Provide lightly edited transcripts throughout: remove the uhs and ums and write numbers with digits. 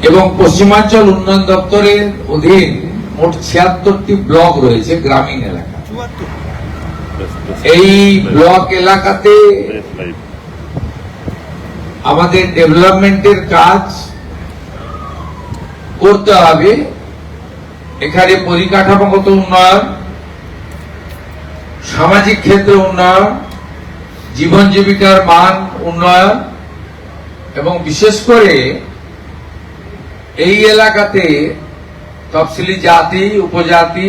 এবং পশ্চিমাঞ্চল উন্নয়ন দপ্তরের অধীন মোট ৭৬টি ব্লক রয়েছে গ্রামীণ এলাকা। এই ব্লক এলাকাতে আমাদের ডেভেলপমেন্টের কাজ করতে হবে। এখানে পরিকাঠামোগত উন্নয়ন, সামাজিক ক্ষেত্রে উন্নয়ন, জীবন জীবিকার মান উন্নয়ন এবং বিশেষ করে এই এলাকাতে তফসিলি জাতি, উপজাতি,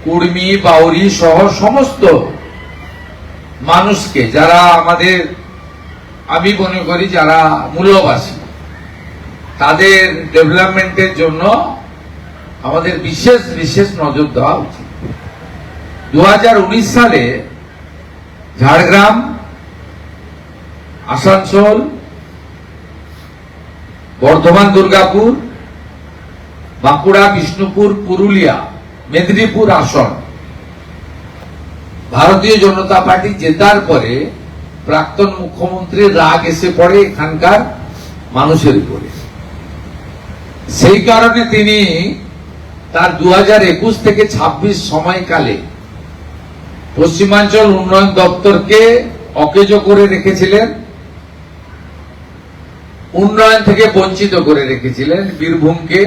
কুর্মী, বাউরি সহ সমস্ত মানুষকে, যারা আমাদের, আমি মনে করি যারা মূল্যবাসী, তাদের ডেভেলপমেন্টের জন্য আমাদের বিশেষ বিশেষ নজর দেওয়া উচিত। 2019 সালে ঝাড়গ্রাম, আসানসোল, বর্ধমান, দুর্গাপুর, বাঁকুড়া, বিষ্ণুপুর, পুরুলিয়া, মেদিনীপুর আসন ভারতীয় জনতা পার্টি জেতার পরে প্রাক্তন মুখ্যমন্ত্রীর রাগ এসে পড়ে এখানকার মানুষের উপরে। সেই কারণে তিনি তার 2021 থেকে 26 সময়কালে পশ্চিমাঞ্চল উন্নয়ন দপ্তরকে অকেজো করে রেখেছিলেন, উন্নয়ন থেকে বঞ্চিত করে রেখেছিলেন। বীরভূমকে,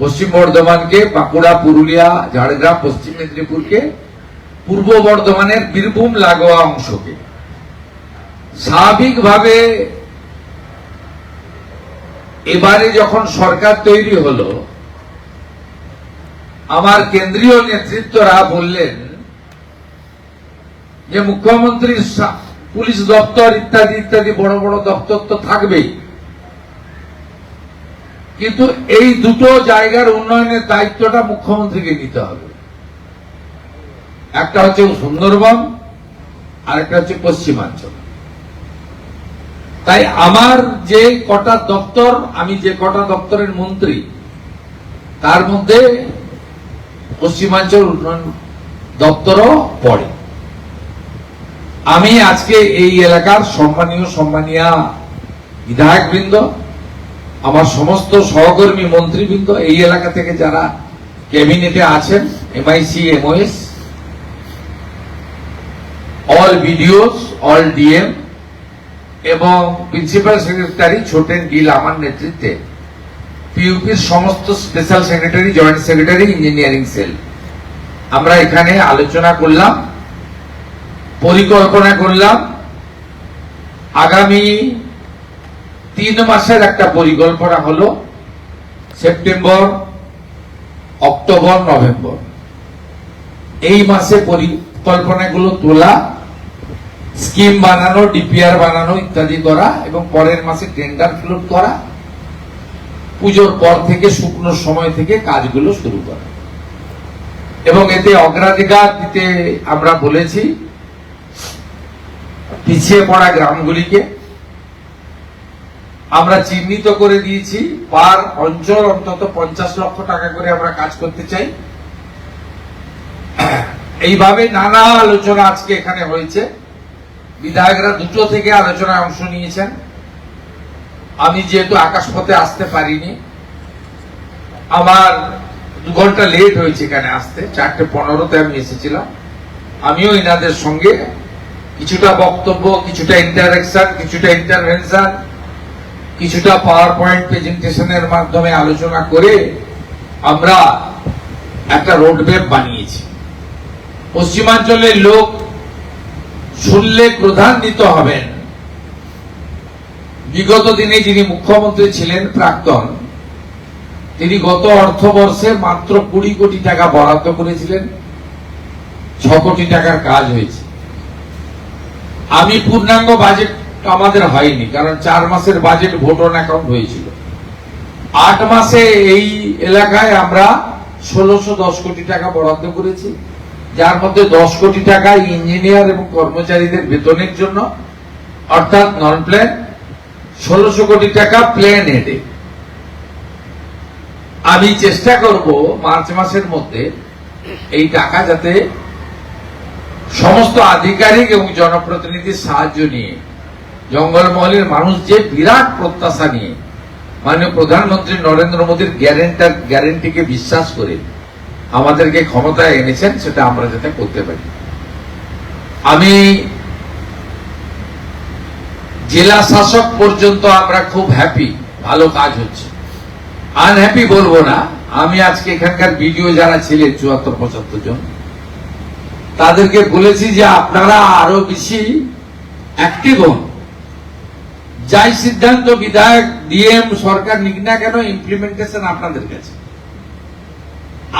পশ্চিম বর্ধমানকে, বাঁকুড়া, পুরুলিয়া, ঝাড়গ্রাম, পশ্চিম মেদিনীপুরকে, পূর্ব বর্ধমানের বীরভূম লাগোয়া অংশকে। স্বাভাবিকভাবে এবারে যখন সরকার তৈরি হলো, আমার কেন্দ্রীয় নেতৃত্বরা বললেন যে মুখ্যমন্ত্রীর পুলিশ দপ্তর ইত্যাদি ইত্যাদি বড় বড় দপ্তর তো থাকবেই, কিন্তু এই দুটো জায়গার উন্নয়নের দায়িত্বটা মুখ্যমন্ত্রীকে নিতে হবে। একটা হচ্ছে সুন্দরবন আর একটা হচ্ছে পশ্চিমাঞ্চল। তাই আমার যে কটা দপ্তর, আমি যে কটা দপ্তরের মন্ত্রী, তার মধ্যে পশ্চিমাঞ্চল উন্নয়ন দপ্তরও পড়ে। আমি আজকে এই এলাকার সম্মানীয় বিধায়কবৃন্দ, আমার সমস্ত সহকর্মী মন্ত্রীবৃন্দ, এই এলাকা থেকে যারা ক্যাবিনেটে আছেন, MIC, MOS, all BDOs, all DM এবং প্রিন্সিপাল সেক্রেটারি ছোটেন ডিল আমার নেতৃত্বে, PUPর সমস্ত special secretary, joint secretary, engineering cell, আমরা এখানে আলোচনা করলাম, পরিকল্পনা করলাম। আগামী 3 মাসের একটা পরিকল্পনা হলো সেপ্টেম্বর, অক্টোবর, নভেম্বর, এই মাসে পরিকল্পনাগুলো তোলা, স্কিম বানানো, DPR বানানো ইত্যাদি করা এবং পরের মাসে টেন্ডার ফ্লোট করা, পুজোর পর থেকে শুকনো সময় থেকে কাজগুলো শুরু করা। এবং এতে অগ্রাধিকার দিতে আমরা বলেছি পিছিয়ে পড়া গ্রামগুলিকে। আমরা চিহ্নিত করে দিয়েছি পার অঞ্চল অন্তত 50 লক্ষ টাকা করে আমরা কাজ করতে চাই। এইভাবে নানা আলোচনা আজকে এখানে হয়েছে। বিধায়করা দুটো থেকে আলোচনায় অংশ নিয়েছেন। আমি যেহেতু আকাশপথে আসতে পারিনি, আমার 2 ঘন্টা লেট হয়েছে এখানে আসতে, 4:15-তে আমি এসেছিলাম। আমিও এনাদের সঙ্গে কিছুটা বক্তব্য, কিছুটা ইন্টারেকশন, কিছুটা ইন্টারভেনশন, কিছুটা পাওয়ার পয়েন্ট প্রেজেন্টেশনের মাধ্যমে আলোচনা করে আমরা একটা রোডম্যাপ বানিয়েছি। পশ্চিমাঞ্চলের লোক শুনলে ক্রোধান্বিত হবেন। বিগত দিনে যিনি মুখ্যমন্ত্রী ছিলেন প্রাক্তন, তিনি গত অর্থবর্ষে মাত্র 20 কোটি টাকা বরাদ্দ করেছিলেন, 6 কোটি টাকার কাজ হয়েছে। আমি পূর্ণাঙ্গ বাজেট আমাদের হয়নি, কারণ 4 মাসের বাজেট ভোট অন অ্যাকাউন্ট হয়েছিল। 8 মাসে এই এলাকায় আমরা 1610 কোটি টাকা বরাদ্দ করেছি, যার মধ্যে 10 কোটি টাকা ইঞ্জিনিয়ার এবং কর্মচারীদের বেতনের জন্য, অর্থাৎ নন প্ল্যান, 1600 কোটি টাকা প্ল্যান এডে। আমি চেষ্টা করব মার্চ মাসের মধ্যে এই টাকা যাতে সমস্ত আধিকারিক এবং জনপ্রতিনিধির সাহায্য নিয়ে, জঙ্গলমহলের মানুষ যে বিরাট প্রত্যাশা নিয়ে মাননীয় প্রধানমন্ত্রী নরেন্দ্র মোদীর গ্যারেন্টিকে বিশ্বাস করে আমাদেরকে ক্ষমতায় এনেছেন, সেটা আমরা যাতে করতে পারি। আমি জেলা শাসক পর্যন্ত আমরা খুব হ্যাপি, ভালো কাজ হচ্ছে। আনহ্যাপি বলবো না। আমি আজকে এখানকার বিডিও যারা ছিলেন ৭৪-৭৫ জন, তাদেরকে বলেছি যে আপনারা আরো বেশি অ্যাক্টিভ হন। যাই সিদ্ধান্ত বিধায়ক, ডিএম, সরকার নিক না কেন, ইমপ্লিমেন্টেশন আপনাদের কাছে।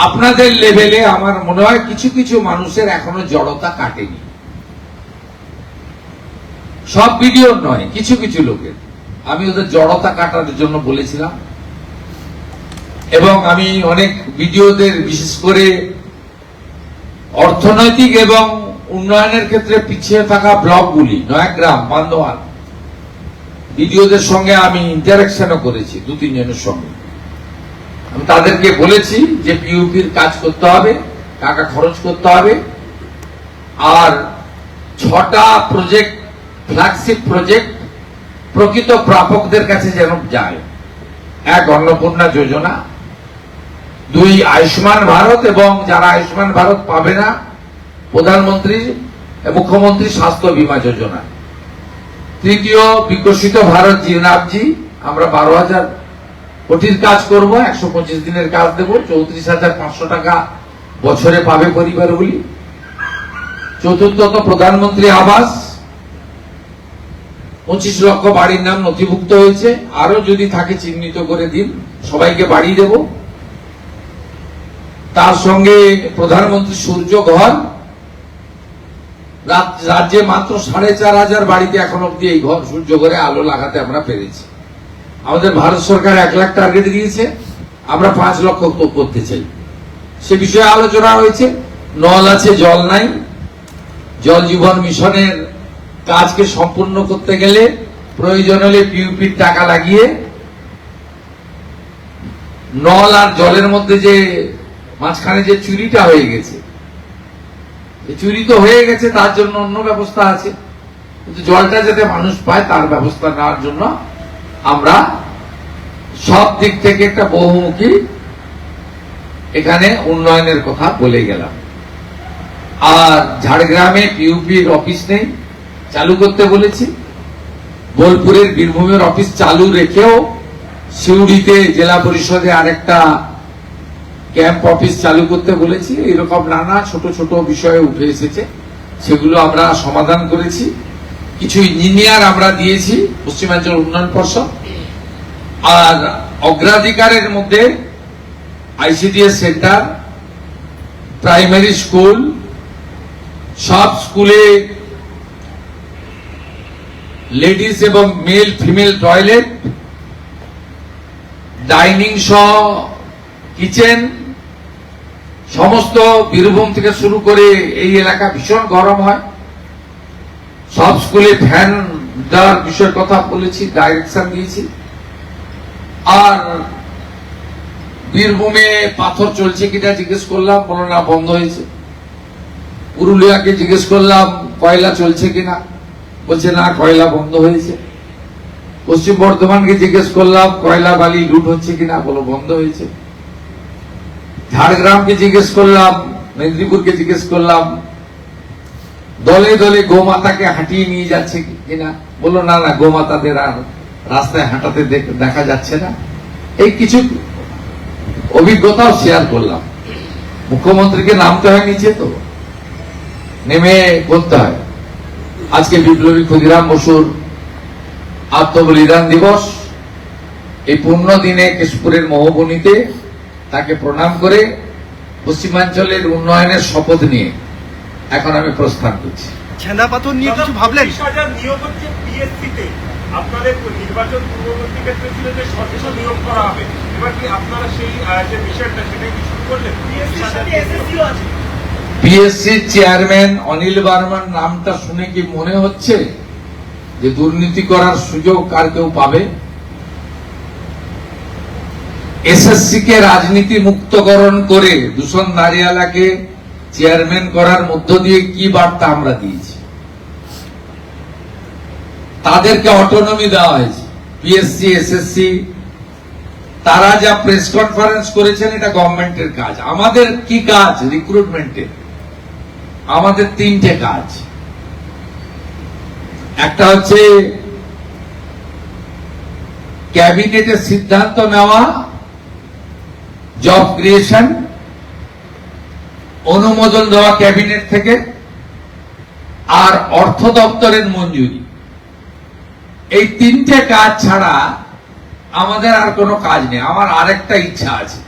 আপনাদের লেভেলে আমার মনে হয় কিছু কিছু মানুষের এখনো জড়তা কাটেনি। সব ভিডিও নয়, কিছু কিছু লোকের আমি ওদের জড়তা কাটার জন্য বলেছিলাম। এবং আমি অনেক ভিডিওদের, বিশেষ করে অর্থনৈতিক এবং উন্নয়নের ক্ষেত্রে পিছিয়ে থাকা ব্লকগুলি, নয়াগ্রাম, বান্দোয়ান, ভিডিওদের সঙ্গে আমি ইন্টারাকশনও করেছি ২-৩ জনের সঙ্গে। আমি তাদেরকে বলেছি যে পিউপির কাজ করতে হবে, টাকা খরচ করতে হবে, আর ৬টা প্রজেক্ট, ফ্ল্যাগশিপ প্রজেক্ট প্রকৃত প্রাপকদের কাছে যেন যায়। ১ অন্নপূর্ণা যোজনা, ২ আয়ুষ্মান ভারত, এবং যারা আয়ুষ্মান ভারত পাবে না, প্রধানমন্ত্রী মুখ্যমন্ত্রী স্বাস্থ্য বীমা যোজনা। ৩য় বিকশিত ভারত জিনাবজি, আমরা ১২,০০০ কোটির কাজ করব, ১২৫ দিনের কাজ দেব, ৩৪,৫০০ টাকা বছরে পাবে পরিবারগুলি। ৪র্থত প্রধানমন্ত্রী আবাস, ২৫ লক্ষ বাড়ির নাম নথিভুক্ত হয়েছে, আরো যদি থাকে চিহ্নিত করে দিন, সবাইকে বাড়ি দেব। তার সঙ্গে প্রধানমন্ত্রী সূর্য ঘর, রাজ্যে মাত্র ৪,৫০০ বাড়িতে এখন অব্দি এই ঘর, সূর্য ঘরে আলো লাগাতে আমরা পেরেছি। আমাদের ভারত সরকার ১ লাখ টার্গেট দিয়েছে, আমরা ৫ লক্ষ করতে চাই। সে বিষয়ে আলোচনা হয়েছে। নল আছে, জল নাই। জল জীবন মিশনের কাজকে সম্পূর্ণ করতে গেলে প্রয়োজন হলে পিউপির টাকা লাগিয়ে নল আর জলের মধ্যে যে মাঝখানে যে চুরিটা হয়ে গেছে, চুরি তো হয়ে গেছে, তার জন্য অন্য ব্যবস্থা আছে, কিন্তু জলটা যাতে মানুষ পায় তার ব্যবস্থা নেওয়ার জন্য আমরা সব দিক থেকে একটা বহুমুখী এখানে উন্নয়নের কথা বলে গেলাম। আর ঝাড়গ্রামে পিউপির অফিস নেই, চালু করতে বলেছি। বোলপুরের বীরভূমের অফিস চালু রেখেও সিউড়িতে জেলা পরিষদে আরেকটা ক্যাম্প অফিস চালু করতে বলেছি। এরকম নানা ছোট ছোট বিষয়ে উঠে এসেছে, সেগুলো আমরা সমাধান করেছি। কিছু ইঞ্জিনিয়ার আমরা দিয়েছি পশ্চিমাঞ্চল উন্নয়ন পর্ষদ। আর অগ্রাধিকারের মধ্যে আইসিডিএস সেন্টার, প্রাইমারি স্কুল, সব স্কুলে লেডিস এবং মেল ফিমেল টয়লেট, ডাইনিং সহ কিচেন, সমস্ত বীরভূম থেকে শুরু করে এই এলাকা ভীষণ গরম হয়, সব স্কুলে ফ্যান দেওয়ার বিষয়ের কথা বলেছি, ডাইরেকশন দিয়েছি। আর বীরভূমে পাথর চলছে কিনা জিজ্ঞেস করলাম, বলো না বন্ধ হয়েছে। পুরুলিয়াকে জিজ্ঞেস করলাম কয়লা চলছে কিনা, বলছে না কয়লা বন্ধ হয়েছে। পশ্চিম বর্ধমানকে জিজ্ঞেস করলাম কয়লা বালি লুট হচ্ছে কিনা, বলো বন্ধ হয়েছে। ঝাড়গ্রামকে জিজ্ঞেস করলাম, মেদিনীপুরকে জিজ্ঞেস করলাম দলে দলে গোমাতাকে হাঁটিয়ে নিয়ে যাচ্ছে কিনা, বললো না না গোমাতাদের আর রাস্তায় হাঁটাতে দেখা যাচ্ছে না। এই কিছু অভিজ্ঞতাও শেয়ার করলাম। মুখ্যমন্ত্রীকে নামতে হয় নিচে, তো নেমে করতে হয়। আজকে বিপ্লবী ক্ষুদিরাম বসুর আত্মবলিদান দিবস, এই পূর্ণ দিনে কেশপুরের মহবনীতে তাকে প্রণাম করে পশ্চিমাঞ্চলের উন্নয়নের শপথ নিয়ে এখন আমি প্রস্থান করছি। ছেঁদা পাথর নিয়ে কিছু ভাবলেন? ২০,০০০ নিয়োগ হচ্ছে পিএসসিতে, আপনাদের নির্বাচন পূর্ববর্তী ক্ষেত্রে ছিল যে সদস্য নিয়োগ করা হবে, এবার কি আপনারা সেই যে বিষয়টা সেটা কি শুরু করলেন? পিএসসি চেয়ারম্যান অনিল বার্মার নামটা শুনে কি মনে হচ্ছে যে দুর্নীতি করার সুযোগ আর কেউ পাবে? এসএসসি কে রাজনীতি মুক্তকরণ করে দূষণ নারিয়ালাকে চেয়ারম্যান করার মধ্য দিয়ে কি বার্তা আমরা দিয়েছি? তাদেরকে অটোনমি দেওয়া হয়েছে। পিএসসি, এসএসসি তারা যা প্রেস কনফারেন্স করেছেন এটা গভর্নমেন্টের কাজ। আমাদের কি কাজ? রিক্রুটমেন্টের আমাদের 3টে কাজ। একটা হচ্ছে ক্যাবিনেটের সিদ্ধান্ত নেওয়া, জব ক্রিয়েশন, অনুমোদন দেওয়া ক্যাবিনেট থেকে, আর অর্থ দপ্তরের মঞ্জুরি। এই 3টে কাজ ছাড়া আমাদের আর কোনো কাজ নেই। আমার আরেকটা ইচ্ছা আছে,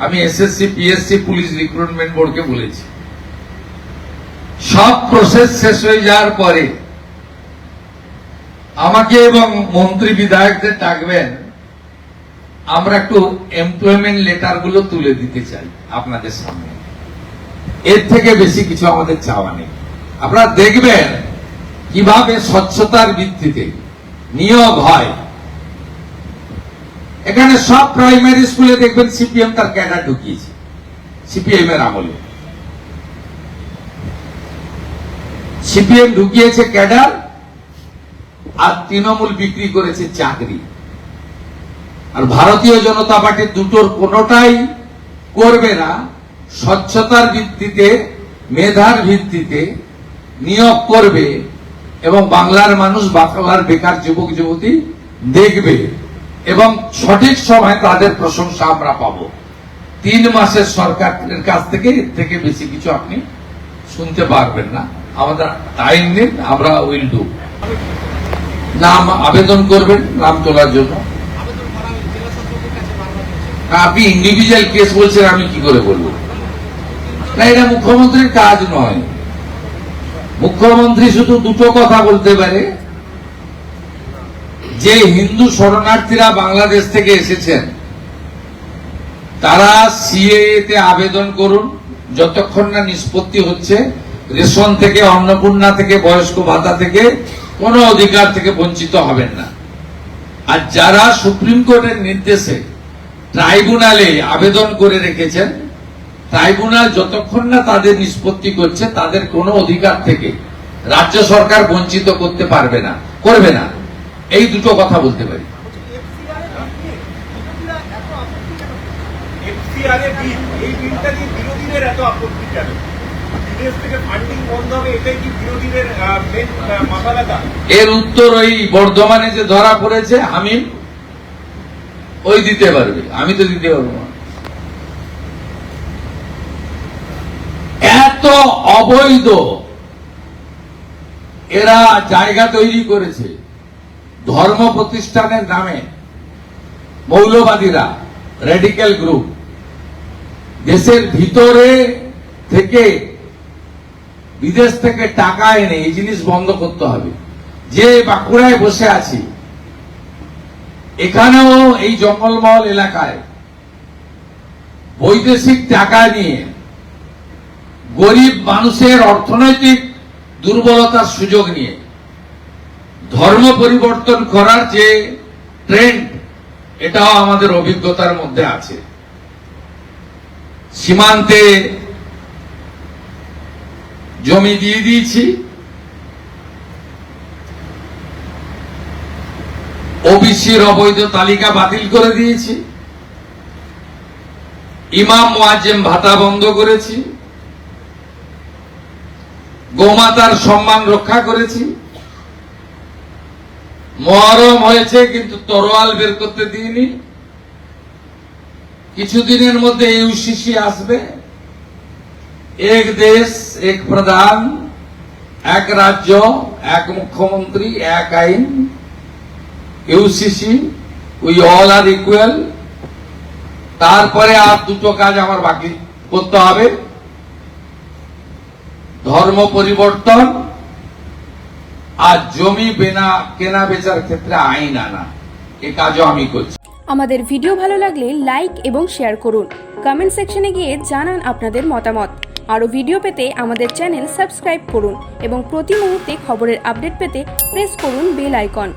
আমি এসএসসি, পিএসসি, পুলিশ রিক্রুটমেন্ট বোর্ডকে বলেছি, সব প্রসেস শেষ হয়ে যাওয়ার পরে আমাকে এবং মন্ত্রী বিধায়কদের ডাকবেন, আমরা একটু এমপ্লয়মেন্ট লেটার গুলো তুলে দিতে চাই আপনাদের সামনে। এর থেকে বেশি কিছু আমাদের চাওয়া নেই। আপনারা দেখবেন কিভাবে স্বচ্ছতার ভিত্তিতে নিয়োগ হয়। এখানে সব প্রাইমারি স্কুলে দেখবেন সিপিএম তার ক্যাডার ঢুকিয়েছে, সিপিএম এর আমলে সিপিএম ঢুকিয়েছে ক্যাডার, আর তৃণমূল বিক্রি করেছে চাকরি। আর ভারতীয় জনতা পার্টি দুটোর কোনোটাই করবে না। স্বচ্ছতার ভিত্তিতে, মেধার ভিত্তিতে নিয়োগ করবে এবং বাংলার মানুষ, বাংলার বেকার যুবক যুবতী দেখবে এবং সঠিক সময় তাদের প্রশংসা আমরা পাবো। 3 মাসের সরকারের কাছ থেকে এর থেকে বেশি কিছু আপনি শুনতে পারবেন না। আমাদের টাইম নিন, আমরা উইল ডু। নাম আবেদন করবেন নাম তোলার জন্য। আপনি ইন্ডিভিজুয়াল কেস বলছেন, আমি কি করে বলবো? না, এটা মুখ্যমন্ত্রীর কাজ নয়। মুখ্যমন্ত্রী শুধু দুটো কথা বলতে পারে, যে হিন্দু শরণার্থীরা বাংলাদেশ থেকে এসেছেন তারা সিএএ তে আবেদন করুন, যতক্ষণ না নিষ্পত্তি হচ্ছে রেশন থেকে, অন্নপূর্ণা থেকে, বয়স্ক ভাতা থেকে কোনো অধিকার থেকে বঞ্চিত হবেন না। আর যারা সুপ্রিম কোর্টের নির্দেশে ট্রাইব্যুনালে আবেদন করে রেখেছেন, ট্রাইব্যুনাল যতক্ষণ না তাদের নিষ্পত্তি করছে তাদের কোনো অধিকার থেকে রাজ্য সরকার বঞ্চিত করতে পারবে না, করবে না। এই দুটো কথা বলতে পারি। এই বিলটা নিয়ে বিরোধীদের এত আপত্তি কেন? বিদেশ থেকে ফান্ডিং বন্ধ হবে, এটাই কি বিরোধীদের মেন মাথা ব্যথা? এর উত্তর ওই বর্ধমানে যে ধরা পড়েছে হামিম, ওই দিতে পারবে, আমি তো দিতে পারবো না। এত অবৈধ এরা জায়গা তৈরি করেছে ধর্ম প্রতিষ্ঠানের নামে। মৌলবাদীরা, রেডিক্যাল গ্রুপ দেশের ভিতরে থেকে বিদেশ থেকে টাকা এনে এই জিনিস বন্ধ করতে হবে। যে বাঁকুড়ায় বসে আছি, এখানেও এই জঙ্গলমহল এলাকায় বৈদেশিক টাকা নিয়ে গরিব মানুষের অর্থনৈতিক দুর্বলতার সুযোগ নিয়ে ধর্ম পরিবর্তন করার যে ট্রেন্ড, এটাও আমাদের অভিজ্ঞতার মধ্যে আছে। সীমান্তে জমি দিয়ে দিয়েছি, ওবিসির অবৈধ তালিকা বাতিল করে দিয়েছি, ইমাম মুয়াজ্জেম ভাতা বন্ধ করেছি, গোমাতার সম্মান রক্ষা করেছি। মহরম হয়েছে কিন্তু তরোয়াল বের করতে দিইনি। কিছুদিনের মধ্যে ইউসিসি আসবে, এক দেশ এক প্রধান, এক রাজ্য এক মুখ্যমন্ত্রী এক আইন, UCC, we all are equal. তারপরে আর দুটো কাজ আমার বাকি করতে হবে, ধর্ম পরিবর্তন আর জমি কেনা বেচার ক্ষেত্রে আইন আনা। এই কাজও আমি করছি। আমাদের ভিডিও ভালো লাগলে লাইক এবং শেয়ার করুন। কমেন্ট সেকশনে গিয়ে জানান আপনাদের মতামত। আরও ভিডিও পেতে আমাদের চ্যানেল সাবস্ক্রাইব করুন এবং প্রতি মুহূর্তে খবরের আপডেট পেতে প্রেস করুন বেল আইকন।